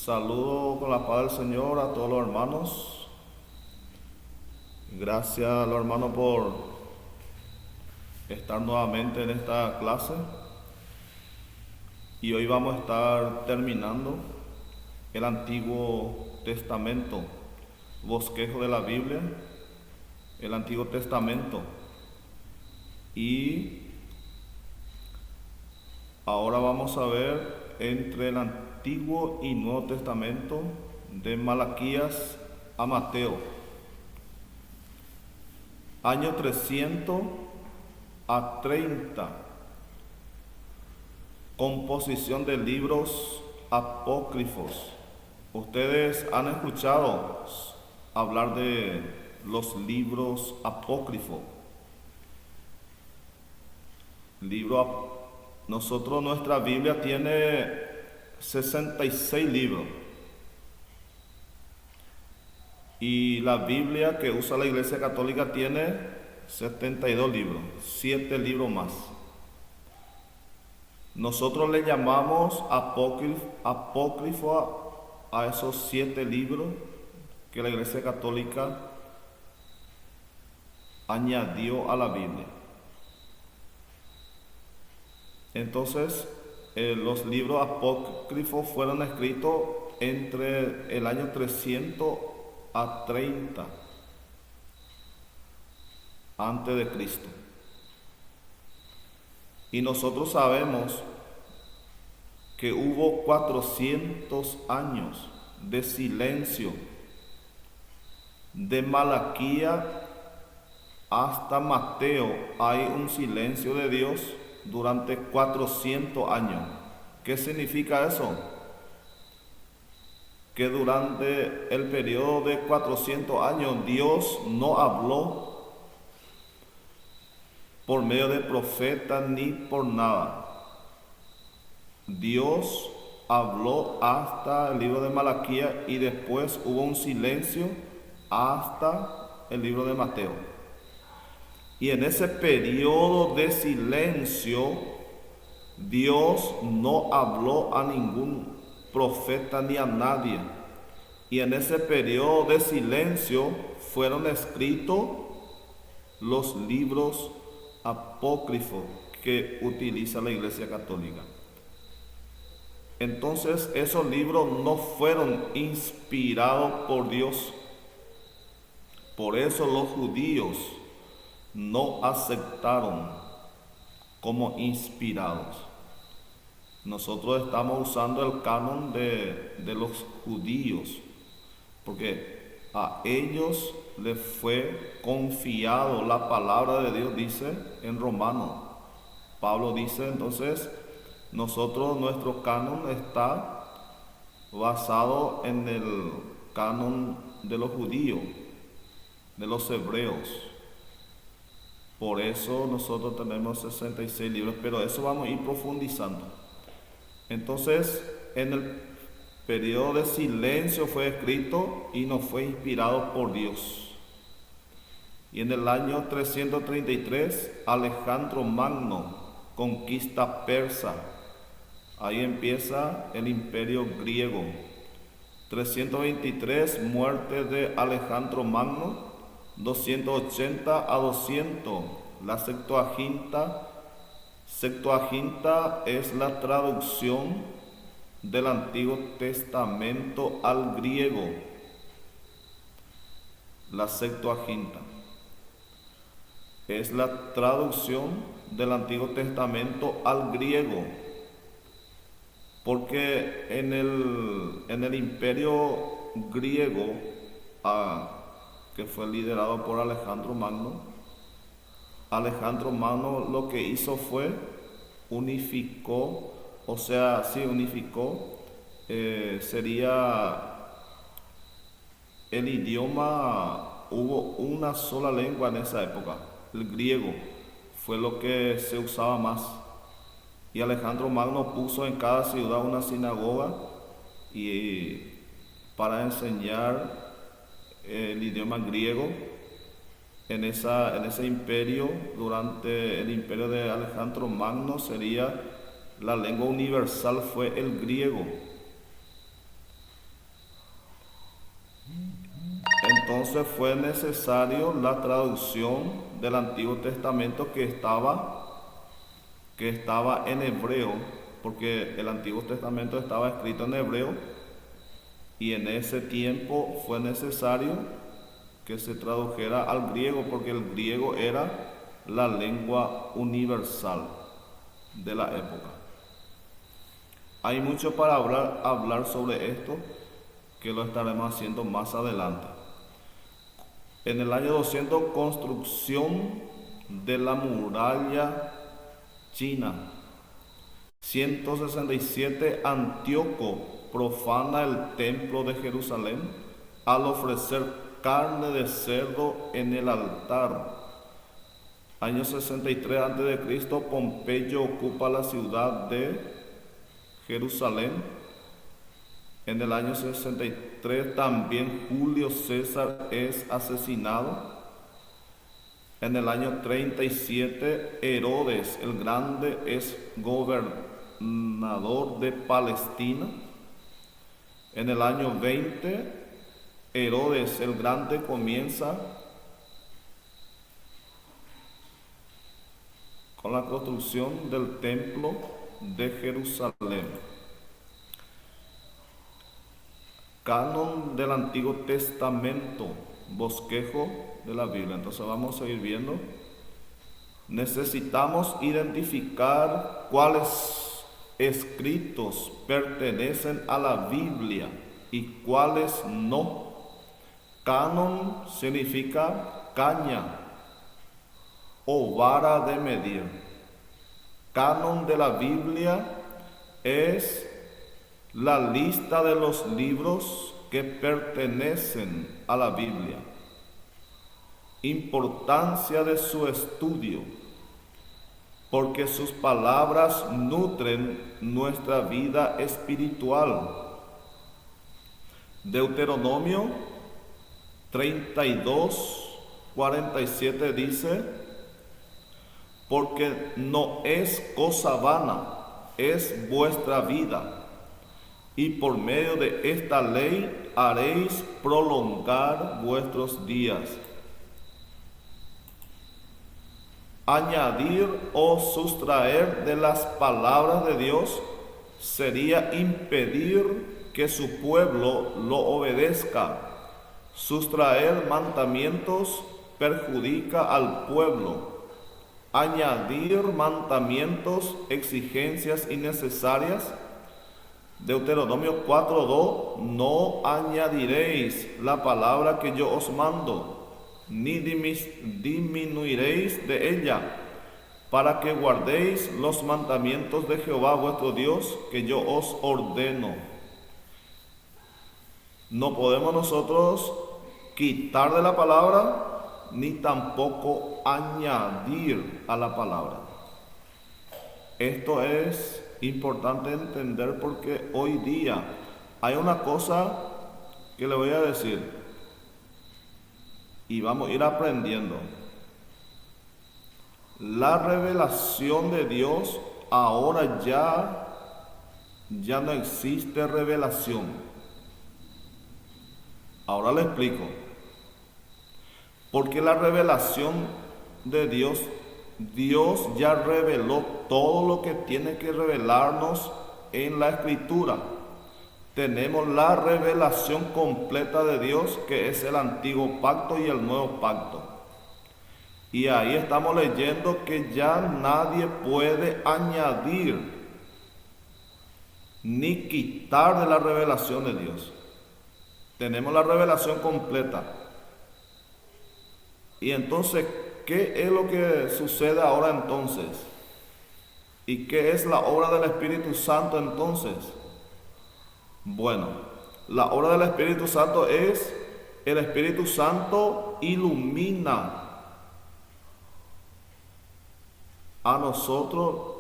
Saludo con la paz del Señor a todos los hermanos. Gracias a los hermanos por estar nuevamente en esta clase. Y hoy vamos a estar terminando el Antiguo Testamento, bosquejo de la Biblia, el Antiguo Testamento. Y ahora vamos a ver entre el Antiguo y Nuevo Testamento de Malaquías a Mateo. Año 300 a 30. Composición de libros apócrifos. Ustedes han escuchado hablar de los libros apócrifos. Nuestra Biblia tiene 66 libros. Y la Biblia que usa la Iglesia Católica tiene 72 libros, 7 libros más. Nosotros le llamamos apócrifo a esos 7 libros que la Iglesia Católica añadió a la Biblia. Entonces, los libros apócrifos fueron escritos entre el año 300 a 30 antes de Cristo. Y nosotros sabemos que hubo 400 años de silencio de Malaquía hasta Mateo. Hay un silencio de Dios durante 400 años. ¿Qué significa eso? Que durante el periodo de 400 años Dios no habló por medio de profetas ni por nada. Dios habló hasta el libro de Malaquías y después hubo un silencio hasta el libro de Mateo. Y en ese periodo de silencio Dios no habló a ningún profeta ni a nadie. Y en ese periodo de silencio fueron escritos los libros apócrifos que utiliza la Iglesia Católica. Entonces esos libros no fueron inspirados por Dios. Por eso los judíos no aceptaron como inspirados. Nosotros estamos usando el canon de los judíos, porque a ellos les fue confiado la palabra de Dios, dice en Romanos. Pablo dice, entonces, nuestro canon está basado en el canon de los judíos, de los hebreos. Por eso nosotros tenemos 66 libros, pero eso vamos a ir profundizando. Entonces, en el periodo de silencio fue escrito y no fue inspirado por Dios. Y en el año 333, Alejandro Magno conquista Persa. Ahí empieza el imperio griego. 323, muerte de Alejandro Magno. 280 a 200, la Septuaginta. Septuaginta es la traducción del Antiguo Testamento al griego. La Septuaginta es la traducción del Antiguo Testamento al griego, porque en el imperio griego, que fue liderado por Alejandro Magno lo que hizo fue unificó, sería el idioma, hubo una sola lengua en esa época, el griego, fue lo que se usaba más. Y Alejandro Magno puso en cada ciudad una sinagoga para enseñar el idioma griego. En ese imperio, durante el imperio de Alejandro Magno, la lengua universal fue el griego. entonces fue necesario la traducción del Antiguo Testamento que estaba en hebreo, porque el Antiguo Testamento estaba escrito en hebreo y en ese tiempo fue necesario que se tradujera al griego, porque el griego era la lengua universal de la época. Hay mucho para hablar sobre esto, que lo estaremos haciendo más adelante. En el año 200, construcción de la muralla china. 167, Antíoco profana el templo de Jerusalén al ofrecer carne de cerdo en el altar. Año 63 a.C., Pompeyo ocupa la ciudad de Jerusalén. En el año 63 también Julio César es asesinado. En el año 37, Herodes el Grande es gobernador de Palestina. En el año 20, Herodes el Grande comienza con la construcción del templo de Jerusalén. Canon del Antiguo Testamento, bosquejo de la Biblia. Entonces vamos a seguir viendo. Necesitamos identificar cuáles escritos pertenecen a la Biblia y cuáles no. Canon significa caña o vara de medir. Canon de la Biblia es la lista de los libros que pertenecen a la Biblia. Importancia de su estudio, porque sus palabras nutren nuestra vida espiritual. Deuteronomio 32:47 dice: porque no es cosa vana, es vuestra vida, y por medio de esta ley haréis prolongar vuestros días. Añadir o sustraer de las palabras de Dios sería impedir que su pueblo lo obedezca. Sustraer mandamientos perjudica al pueblo. Añadir mandamientos, exigencias innecesarias. Deuteronomio 4:2: no añadiréis la palabra que yo os mando, ni disminuiréis de ella, para que guardéis los mandamientos de Jehová vuestro Dios, que yo os ordeno. No podemos nosotros quitar de la palabra, ni tampoco añadir a la palabra. Esto es importante entender, porque hoy día hay una cosa que le voy a decir y vamos a ir aprendiendo. La revelación de Dios, ahora ya no existe revelación. Ahora le explico. Porque la revelación de Dios ya reveló todo lo que tiene que revelarnos en la Escritura. Tenemos la revelación completa de Dios, que es el antiguo pacto y el nuevo pacto. Y ahí estamos leyendo que ya nadie puede añadir ni quitar de la revelación de Dios. Tenemos la revelación completa. Y entonces, ¿qué es lo que sucede ahora entonces? ¿Y qué es la obra del Espíritu Santo entonces? Bueno, la obra del Espíritu Santo es: el Espíritu Santo ilumina a nosotros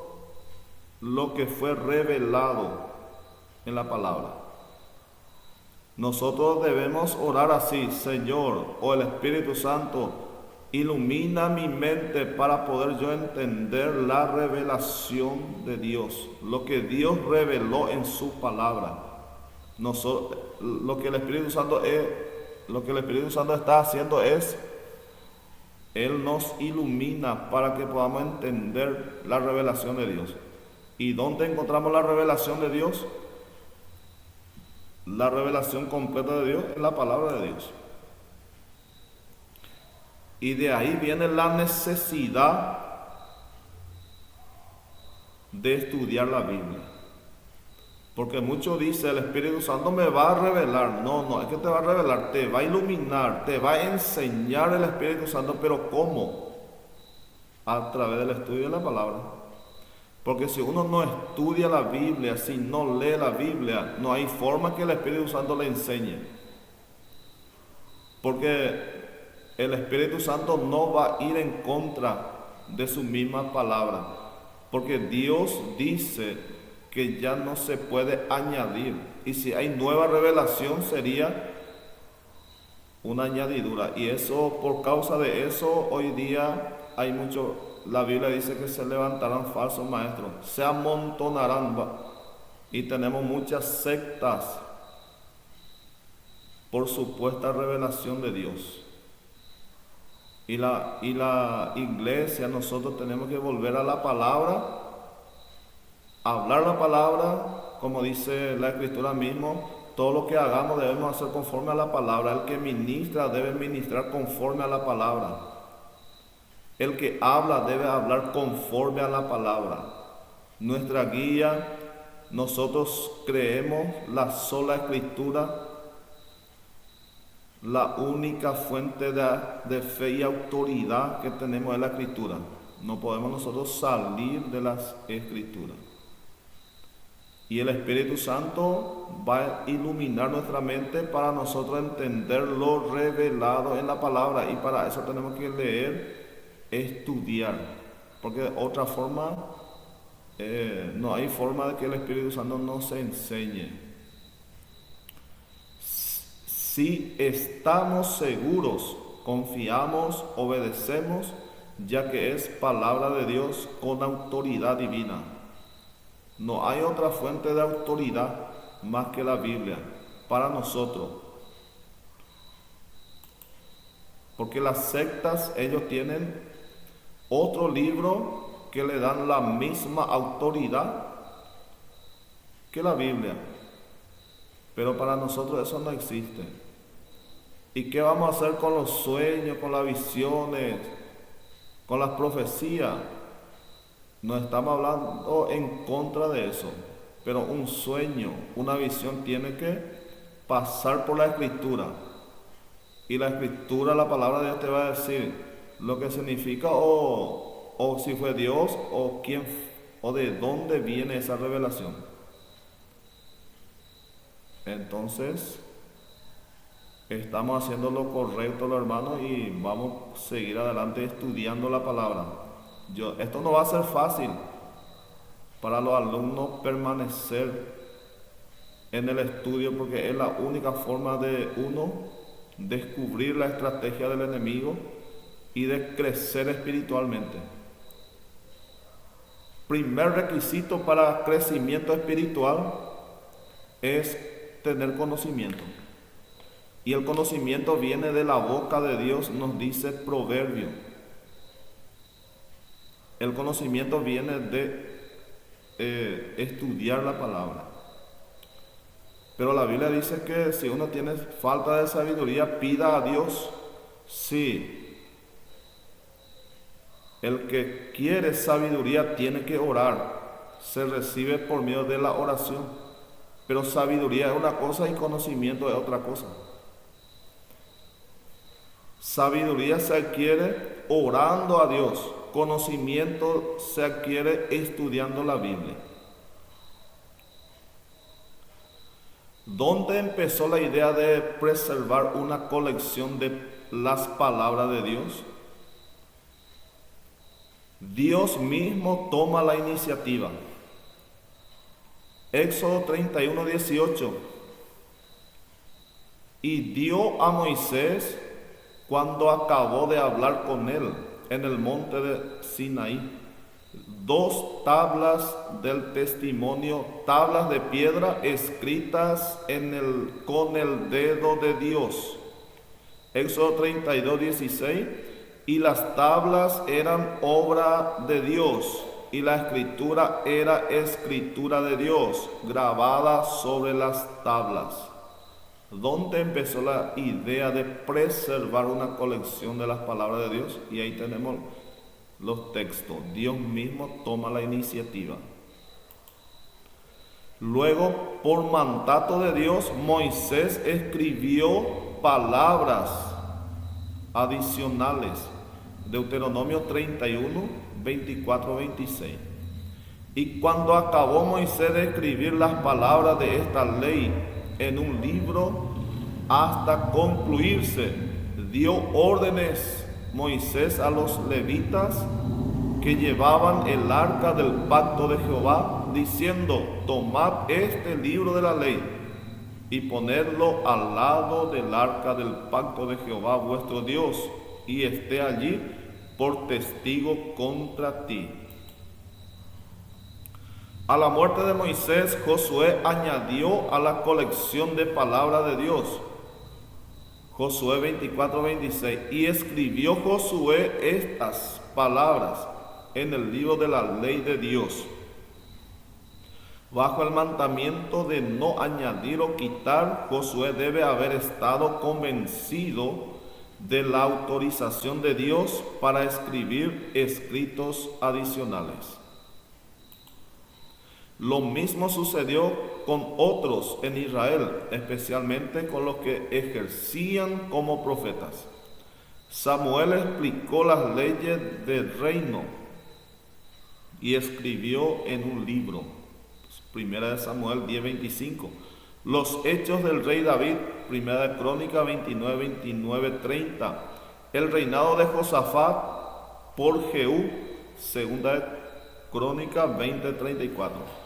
lo que fue revelado en la palabra. Nosotros debemos orar así: Señor, o el Espíritu Santo, ilumina mi mente para poder yo entender la revelación de Dios, lo que Dios reveló en su palabra. Lo que el Espíritu Santo es lo que el Espíritu Santo está haciendo es, Él nos ilumina para que podamos entender la revelación de Dios. ¿Y dónde encontramos la revelación de Dios? La revelación completa de Dios es la palabra de Dios. Y de ahí viene la necesidad de estudiar la Biblia. Porque muchos dicen, el Espíritu Santo me va a revelar. No, no, es que te va a revelar, te va a iluminar, te va a enseñar el Espíritu Santo, pero ¿cómo? A través del estudio de la palabra. Porque si uno no estudia la Biblia, si no lee la Biblia, no hay forma que el Espíritu Santo le enseñe. Porque el Espíritu Santo no va a ir en contra de su misma palabra. Porque Dios dice que ya no se puede añadir. Y si hay nueva revelación sería una añadidura. Y eso, por causa de eso, hoy día hay mucho. La Biblia dice que se levantarán falsos maestros, se amontonarán, y tenemos muchas sectas por supuesta revelación de Dios. Y la iglesia, nosotros tenemos que volver a la palabra, hablar la palabra, como dice la Escritura mismo. Todo lo que hagamos debemos hacer conforme a la palabra. El que ministra debe ministrar conforme a la palabra. El que habla debe hablar conforme a la palabra. Nuestra guía, nosotros creemos la sola Escritura, la única fuente de fe y autoridad que tenemos es la Escritura. No podemos nosotros salir de las Escrituras. Y el Espíritu Santo va a iluminar nuestra mente para nosotros entender lo revelado en la palabra. Y para eso tenemos que leer, estudiar, porque de otra forma no hay forma de que el Espíritu Santo nos enseñe. Si estamos seguros, confiamos, obedecemos, ya que es palabra de Dios con autoridad divina. No hay otra fuente de autoridad más que la Biblia para nosotros. Porque las sectas, ellos tienen otro libro que le dan la misma autoridad que la Biblia. Pero para nosotros eso no existe. ¿Y qué vamos a hacer con los sueños, con las visiones, con las profecías? No estamos hablando en contra de eso. Pero un sueño, una visión tiene que pasar por la Escritura. Y la Escritura, la palabra de Dios te va a decir lo que significa, o si fue Dios, o quién, o de dónde viene esa revelación. Entonces, estamos haciendo lo correcto, los hermanos, y vamos a seguir adelante estudiando la palabra. Esto no va a ser fácil para los alumnos permanecer en el estudio, porque es la única forma de uno descubrir la estrategia del enemigo y de crecer espiritualmente. Primer requisito para crecimiento espiritual es tener conocimiento. Y el conocimiento viene de la boca de Dios, nos dice Proverbio. El conocimiento viene de estudiar la palabra. Pero la Biblia dice que si uno tiene falta de sabiduría, pida a Dios. Sí. El que quiere sabiduría tiene que orar. Se recibe por medio de la oración. Pero sabiduría es una cosa y conocimiento es otra cosa. Sabiduría se adquiere orando a Dios. Conocimiento se adquiere estudiando la Biblia. ¿Dónde empezó la idea de preservar una colección de las palabras de Dios? Dios mismo toma la iniciativa. Éxodo 31:18. Y dio a Moisés, cuando acabó de hablar con él en el monte de Sinaí, 2 tablas del testimonio, tablas de piedra escritas con el dedo de Dios. Éxodo 32, 16. Y las tablas eran obra de Dios, y la escritura era escritura de Dios, grabada sobre las tablas. ¿Dónde empezó la idea de preservar una colección de las palabras de Dios? Y ahí tenemos los textos. Dios mismo toma la iniciativa. Luego, por mandato de Dios, Moisés escribió palabras adicionales. Deuteronomio 31, 24, 26. Y cuando acabó Moisés de escribir las palabras de esta ley en un libro, hasta concluirse, dio órdenes Moisés a los levitas que llevaban el arca del pacto de Jehová, diciendo: tomad este libro de la ley y ponedlo al lado del arca del pacto de Jehová vuestro Dios, y esté allí por testigo contra ti. A la muerte de Moisés, Josué añadió a la colección de palabras de Dios. Josué 24, 26. Y escribió Josué estas palabras en el libro de la ley de Dios, bajo el mandamiento de no añadir o quitar. Josué debe haber estado convencido de la autorización de Dios para escribir escritos adicionales. Lo mismo sucedió con otros en Israel, especialmente con los que ejercían como profetas. Samuel explicó las leyes del reino y escribió en un libro. Primera de Samuel 10:25. Los hechos del rey David, Primera de Crónica 29:30. El reinado de Josafat por Jehú, Segunda de Crónica 20:34.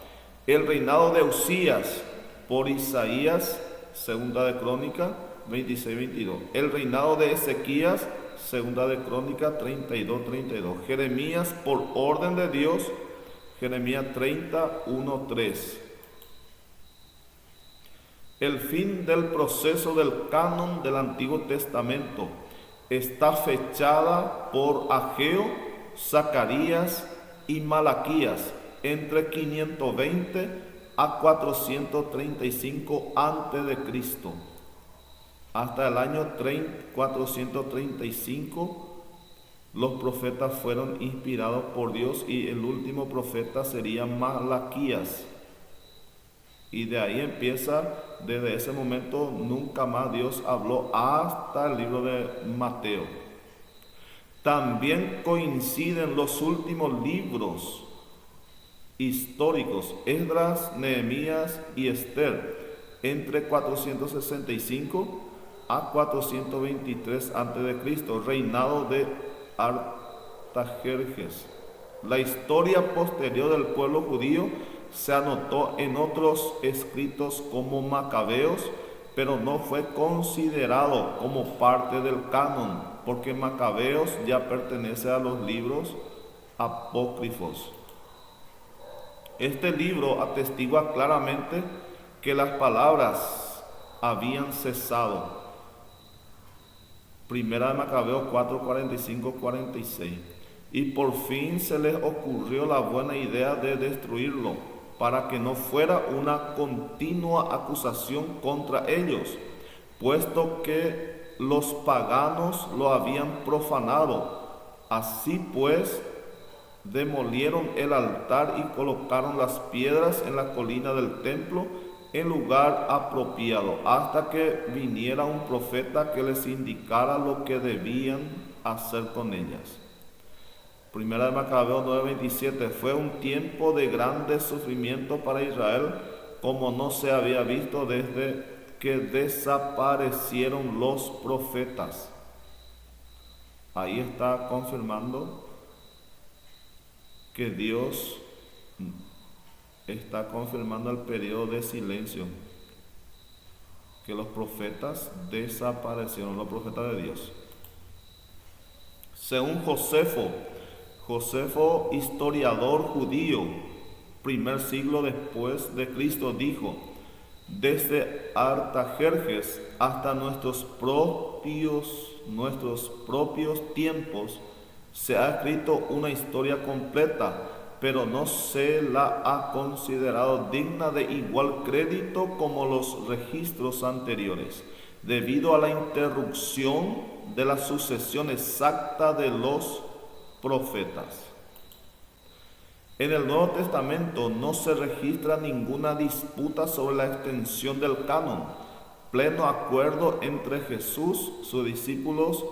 El reinado de Usías por Isaías, Segunda de Crónica 26:22. El reinado de Ezequías, Segunda de Crónica 32:32. Jeremías por orden de Dios, Jeremías 30:1-3. El fin del proceso del canon del Antiguo Testamento está fechada por Ageo, Zacarías y Malaquías entre 520 a 435 a.C. Hasta el año 435 los profetas fueron inspirados por Dios, y el último profeta sería Malaquías. Y de ahí empieza, desde ese momento nunca más Dios habló hasta el libro de Mateo. También coinciden los últimos libros históricos, Esdras, Nehemías y Esther, entre 465 a 423 a.C., reinado de Artajerjes. La historia posterior del pueblo judío se anotó en otros escritos como Macabeos, pero no fue considerado como parte del canon, porque Macabeos ya pertenece a los libros apócrifos. Este libro atestigua claramente que las palabras habían cesado. Primera de Macabeos 4:45-46. Y por fin se les ocurrió la buena idea de destruirlo, para que no fuera una continua acusación contra ellos, puesto que los paganos lo habían profanado. Así pues, demolieron el altar y colocaron las piedras en la colina del templo en lugar apropiado, hasta que viniera un profeta que les indicara lo que debían hacer con ellas. Primera de Macabeos 9:27. Fue un tiempo de grande sufrimiento para Israel, como no se había visto desde que desaparecieron los profetas. Ahí está confirmando que Dios está confirmando el periodo de silencio, que los profetas desaparecieron, los profetas de Dios. Según Josefo, historiador judío, primer siglo después de Cristo, dijo: Desde Artajerjes hasta nuestros propios tiempos se ha escrito una historia completa, pero no se la ha considerado digna de igual crédito como los registros anteriores, debido a la interrupción de la sucesión exacta de los profetas. En el Nuevo Testamento no se registra ninguna disputa sobre la extensión del canon, pleno acuerdo entre Jesús, sus discípulos,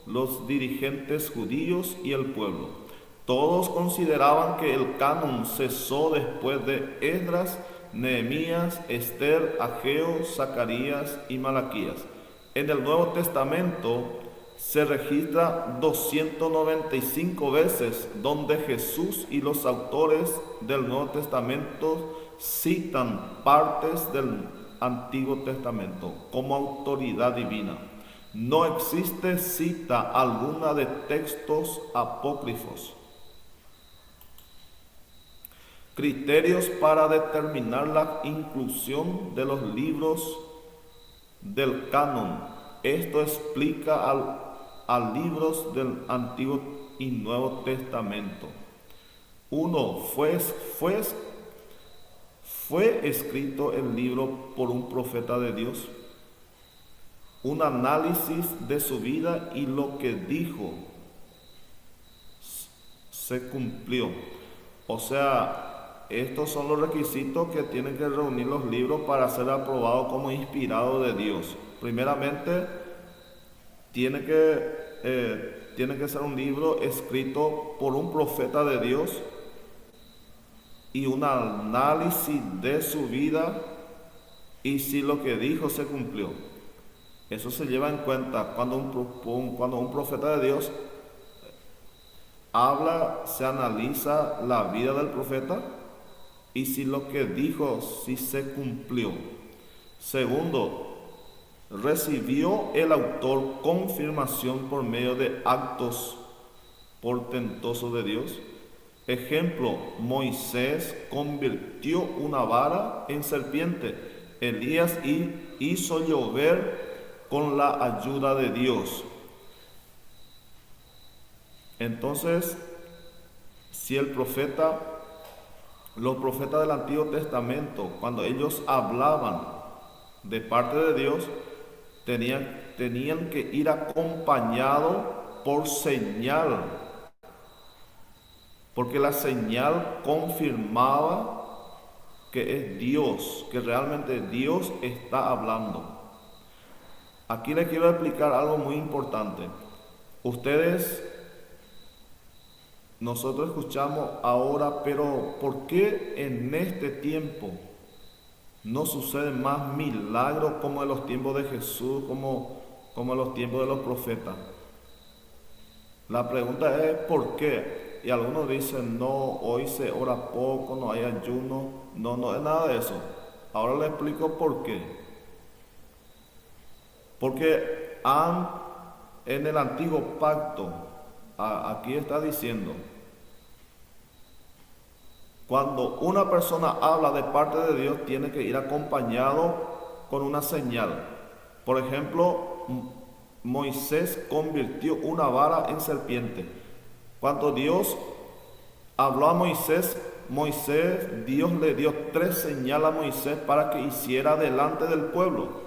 los dirigentes judíos y el pueblo. Todos consideraban que el canon cesó después de Esdras, Nehemías, Esther, Ageo, Zacarías y Malaquías. En el Nuevo Testamento se registra 295 veces donde Jesús y los autores del Nuevo Testamento citan partes del Antiguo Testamento como autoridad divina. No existe cita alguna de textos apócrifos. Criterios para determinar la inclusión de los libros del canon. Esto explica a libros del Antiguo y Nuevo Testamento. 1. ¿Fue escrito el libro por un profeta de Dios? Un análisis de su vida y lo que dijo se cumplió. O sea, estos son los requisitos que tienen que reunir los libros para ser aprobados como inspirados de Dios. Primeramente, tiene que ser un libro escrito por un profeta de Dios y un análisis de su vida y si lo que dijo se cumplió. Eso se lleva en cuenta cuando un profeta de Dios habla, se analiza la vida del profeta y si lo que dijo si se cumplió. Segundo, recibió el autor confirmación por medio de actos portentosos de Dios. Ejemplo, Moisés convirtió una vara en serpiente. Elías hizo llover con la ayuda de Dios. Entonces, si los profetas del Antiguo Testamento, cuando ellos hablaban de parte de Dios, tenían que ir acompañados por señal, porque la señal confirmaba que es Dios, que realmente Dios está hablando. Aquí les quiero explicar algo muy importante. Nosotros escuchamos ahora, pero ¿por qué en este tiempo no suceden más milagros como en los tiempos de Jesús, como en los tiempos de los profetas? La pregunta es ¿por qué? Y algunos dicen, no, hoy se ora poco, no hay ayuno. No es nada de eso. Ahora les explico por qué. Porque en el antiguo pacto, aquí está diciendo, cuando una persona habla de parte de Dios, tiene que ir acompañado con una señal. Por ejemplo, Moisés convirtió una vara en serpiente. Cuando Dios habló a Moisés, Dios le dio 3 señales a Moisés para que hiciera delante del pueblo.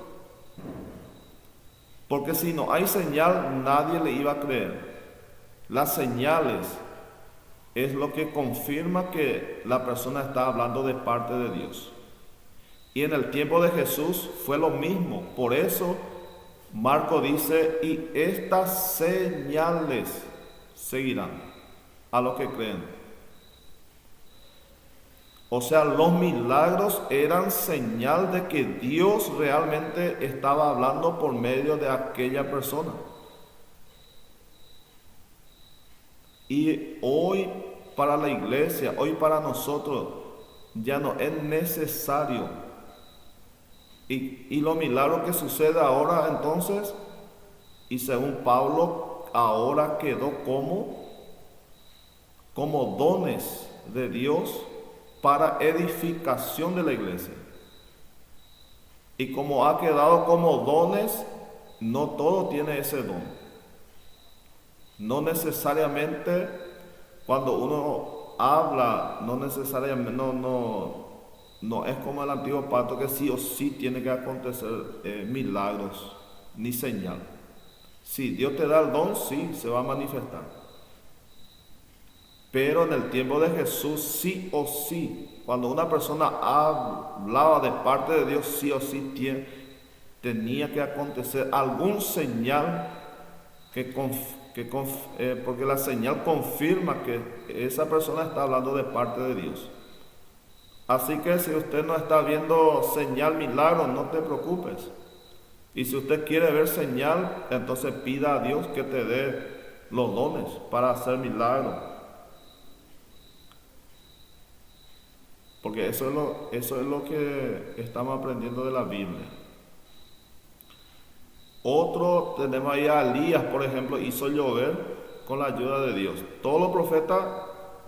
Porque si no hay señal, nadie le iba a creer. Las señales es lo que confirma que la persona está hablando de parte de Dios. Y en el tiempo de Jesús fue lo mismo. Por eso Marco dice, y estas señales seguirán a los que creen. O sea, los milagros eran señal de que Dios realmente estaba hablando por medio de aquella persona. Y hoy para la iglesia, hoy para nosotros, ya no es necesario. Y los milagros que sucede ahora entonces, y según Pablo, ahora quedó como dones de Dios para edificación de la iglesia. Y como ha quedado como dones, no todo tiene ese don. No necesariamente cuando uno habla, no necesariamente, no es como el antiguo pacto que sí o sí tiene que acontecer milagros ni señal. Si Dios te da el don, sí, se va a manifestar. Pero en el tiempo de Jesús, sí o sí, cuando una persona hablaba de parte de Dios, sí o sí tenía que acontecer algún señal porque la señal confirma que esa persona está hablando de parte de Dios. Así que si usted no está viendo señal, milagro, no te preocupes. Y si usted quiere ver señal, entonces pida a Dios que te dé los dones para hacer milagros. Porque eso es lo que estamos aprendiendo de la Biblia. Otro, tenemos ahí a Elías, por ejemplo, hizo llover con la ayuda de Dios. Todos los profetas,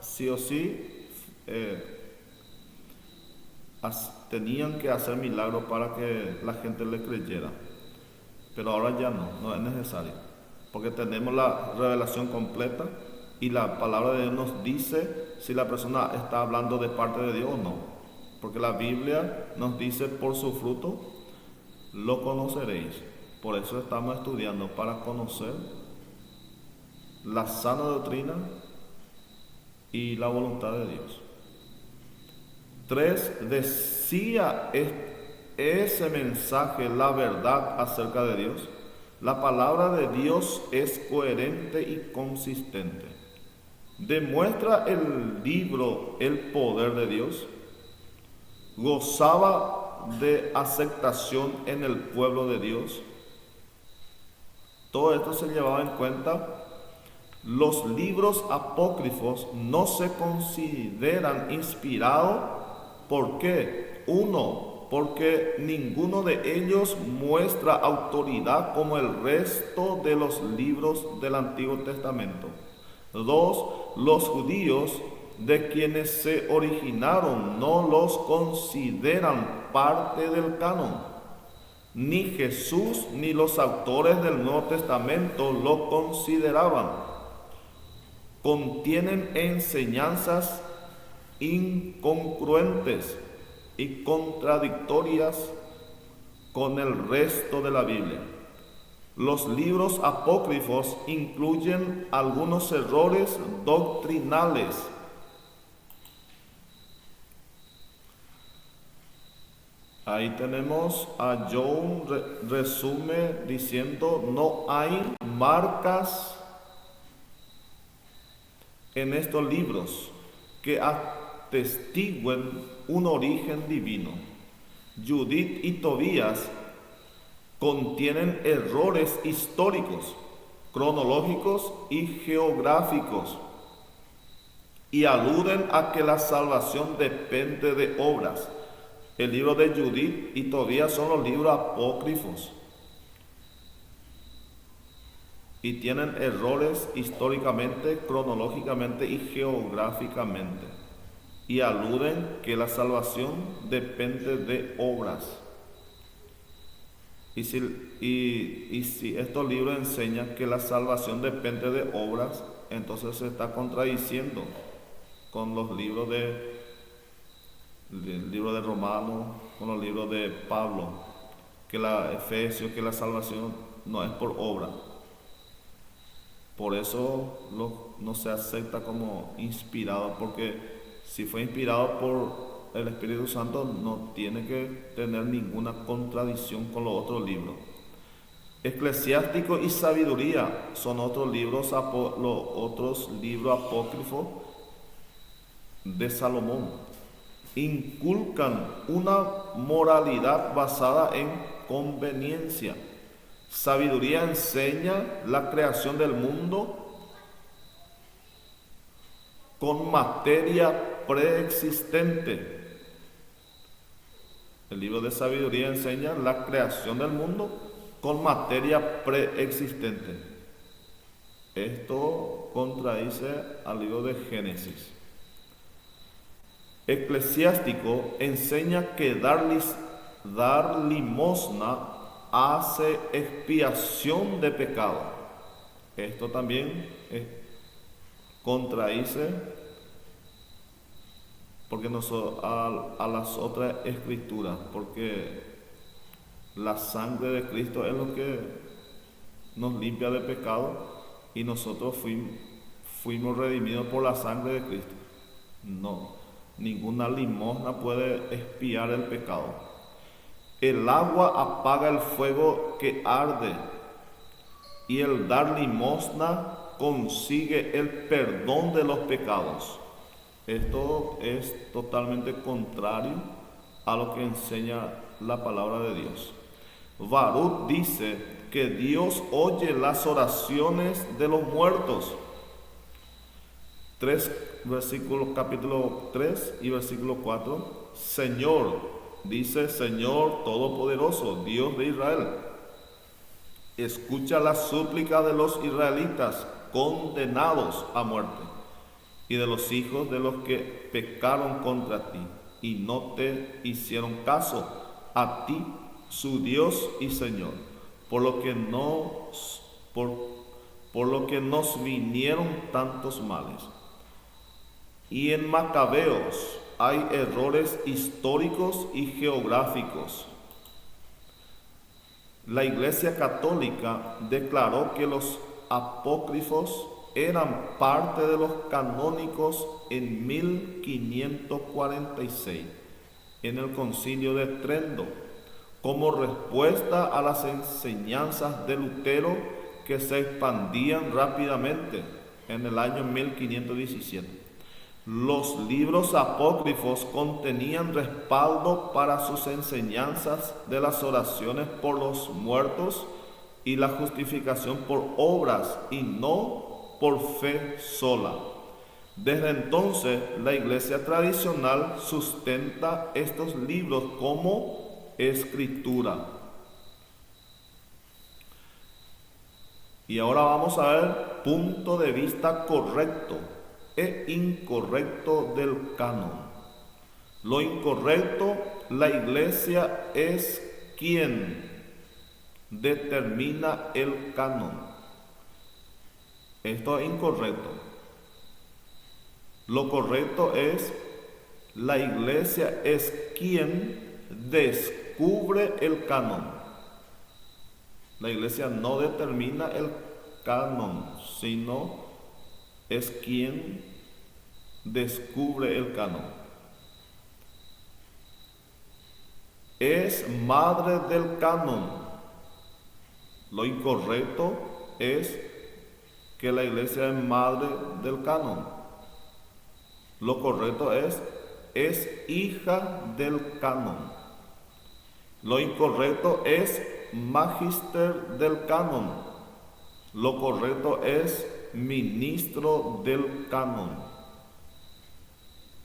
sí o sí, tenían que hacer milagros para que la gente le creyera. Pero ahora ya no es necesario. Porque tenemos la revelación completa y la palabra de Dios nos dice si la persona está hablando de parte de Dios o no. Porque la Biblia nos dice: por su fruto lo conoceréis. Por eso estamos estudiando, para conocer la sana doctrina y la voluntad de Dios. 3. Decía ese mensaje la verdad acerca de Dios. La palabra de Dios es coherente y consistente. ¿Demuestra el libro el poder de Dios? ¿Gozaba de aceptación en el pueblo de Dios? Todo esto se llevaba en cuenta. Los libros apócrifos no se consideran inspirados. ¿Por qué? 1. Porque ninguno de ellos muestra autoridad como el resto de los libros del Antiguo Testamento. 2. Los judíos, de quienes se originaron, no los consideran parte del canon. Ni Jesús ni los autores del Nuevo Testamento lo consideraban. Contienen enseñanzas incongruentes y contradictorias con el resto de la Biblia. Los libros apócrifos incluyen algunos errores doctrinales. Ahí tenemos a John resume diciendo: no hay marcas en estos libros que atestiguen un origen divino. Judith y Tobías contienen errores históricos, cronológicos y geográficos, y aluden a que la salvación depende de obras. El libro de Judith y Tobías son los libros apócrifos y tienen errores históricamente, cronológicamente y geográficamente, y aluden que la salvación depende de obras. Y si estos libros enseñan que la salvación depende de obras, entonces se está contradiciendo con los libros del libro de Romanos, con los libros de Pablo, que la Efesios, que la salvación no es por obra. Por eso no se acepta como inspirado, porque si fue inspirado por el Espíritu Santo, no tiene que tener ninguna contradicción con los otros libros. Eclesiástico y Sabiduría son otros libros apócrifos de Salomón. Inculcan una moralidad basada en conveniencia. Sabiduría enseña la creación del mundo con materia preexistente. El libro de Sabiduría enseña la creación del mundo con materia preexistente. Esto contradice al libro de Génesis. Eclesiástico enseña que dar dar limosna hace expiación de pecado. Esto también contradice porque a las otras escrituras, porque la sangre de Cristo es lo que nos limpia de pecado y nosotros fuimos redimidos por la sangre de Cristo. No, ninguna limosna puede expiar el pecado. El agua apaga el fuego que arde y el dar limosna consigue el perdón de los pecados. Esto es totalmente contrario a lo que enseña la palabra de Dios. Baruch dice que Dios oye las oraciones de los muertos. Capítulo 3 y versículo 4. Señor, dice Señor Todopoderoso, Dios de Israel, escucha la súplica de los israelitas condenados a muerte y de los hijos de los que pecaron contra ti y no te hicieron caso, a ti, su Dios y Señor, por lo que nos vinieron tantos males. Y en Macabeos hay errores históricos y geográficos. La Iglesia Católica declaró que los apócrifos eran parte de los canónicos en 1546 en el Concilio de Trento, como respuesta a las enseñanzas de Lutero que se expandían rápidamente en el año 1517. Los libros apócrifos contenían respaldo para sus enseñanzas de las oraciones por los muertos y la justificación por obras y no por fe sola. Desde entonces, la Iglesia tradicional sustenta estos libros como escritura. Y ahora vamos a ver punto de vista correcto e incorrecto del canon. Lo incorrecto, la Iglesia es quien determina el canon. Esto es incorrecto. Lo correcto es, la Iglesia es quien descubre el canon. La Iglesia no determina el canon, sino es quien descubre el canon. Es madre del canon. Lo incorrecto es que la Iglesia es madre del canon. Lo correcto es hija del canon. Lo incorrecto es magister del canon. Lo correcto es ministro del canon.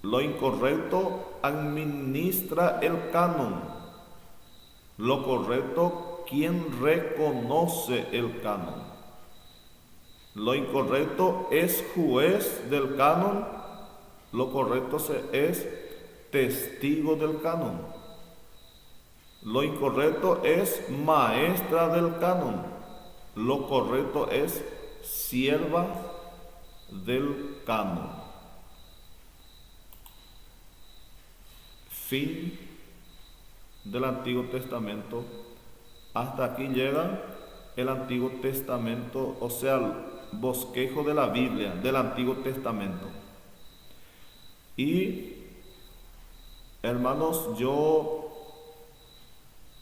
Lo incorrecto, administra el canon. Lo correcto, quien reconoce el canon. Lo incorrecto es juez del canon. Lo correcto es testigo del canon. Lo incorrecto es maestra del canon. Lo correcto es sierva del canon. Fin del Antiguo Testamento. Hasta aquí llega el Antiguo Testamento, o sea, el bosquejo de la Biblia del Antiguo Testamento. Y hermanos, yo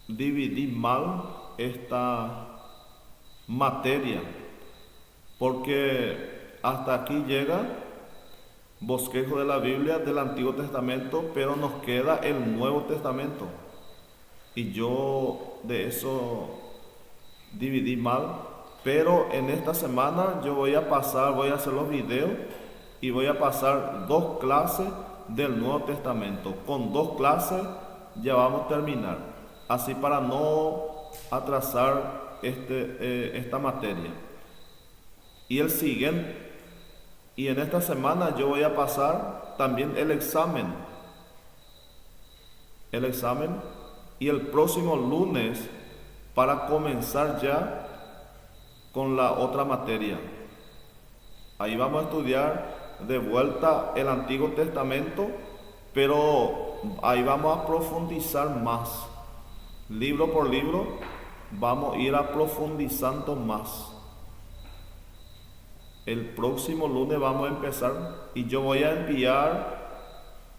dividí mal esta materia, porque hasta aquí llega bosquejo de la Biblia del Antiguo Testamento, pero nos queda el Nuevo Testamento. Y yo de eso dividí mal, pero en esta semana yo voy a hacer los videos y voy a pasar 2 clases del Nuevo Testamento. Con 2 clases ya vamos a terminar, así para no atrasar esta materia. Y en esta semana yo voy a pasar también el examen y el próximo lunes para comenzar ya con la otra materia. Ahí vamos a estudiar de vuelta el Antiguo Testamento, pero ahí vamos a profundizar más. Libro por libro vamos a ir a profundizando más. El próximo lunes vamos a empezar y yo voy a enviar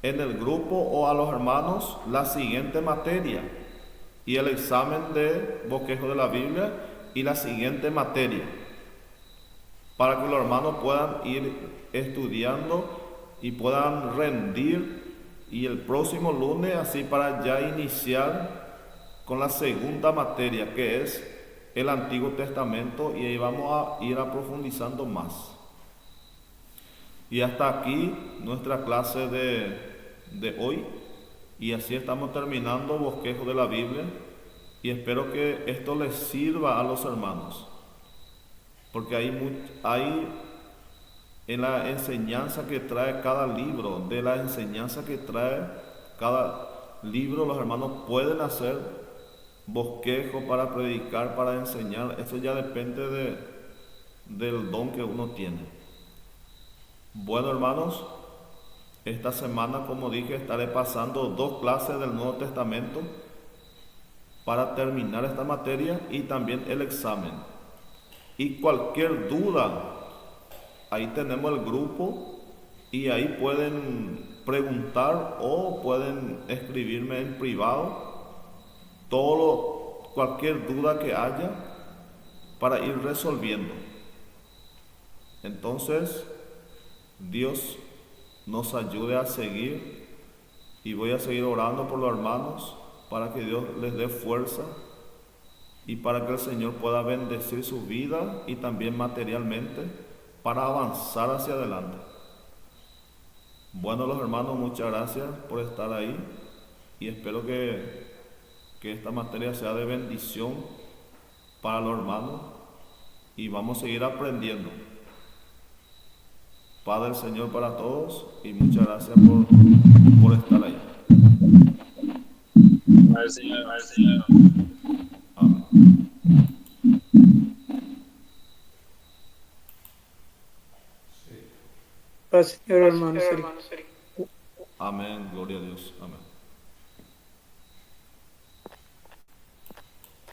en el grupo o a los hermanos la siguiente materia y el examen de bosquejo de la Biblia y la siguiente materia, para que los hermanos puedan ir estudiando y puedan rendir, y el próximo lunes así para ya iniciar con la segunda materia, que es el Antiguo Testamento, y ahí vamos a ir a profundizando más. Y hasta aquí nuestra clase de hoy, y así estamos terminando bosquejo de la Biblia, y espero que esto les sirva a los hermanos, porque hay en la enseñanza que trae cada libro, de la enseñanza que trae cada libro, los hermanos pueden hacer bosquejo para predicar, para enseñar. Eso ya depende del don que uno tiene. Bueno, hermanos, esta semana, como dije, estaré pasando 2 clases del Nuevo Testamento para terminar esta materia y también el examen. Y cualquier duda, ahí tenemos el grupo y ahí pueden preguntar o pueden escribirme en privado cualquier duda que haya para ir resolviendo. Entonces, Dios nos ayude a seguir, y voy a seguir orando por los hermanos para que Dios les dé fuerza y para que el Señor pueda bendecir su vida y también materialmente para avanzar hacia adelante. Bueno, los hermanos, muchas gracias por estar ahí y espero que esta materia sea de bendición para los hermanos y vamos a seguir aprendiendo. Padre del Señor para todos y muchas gracias por estar ahí. Amén. Paz, Señor hermano. Amén, gloria a Dios. Amén.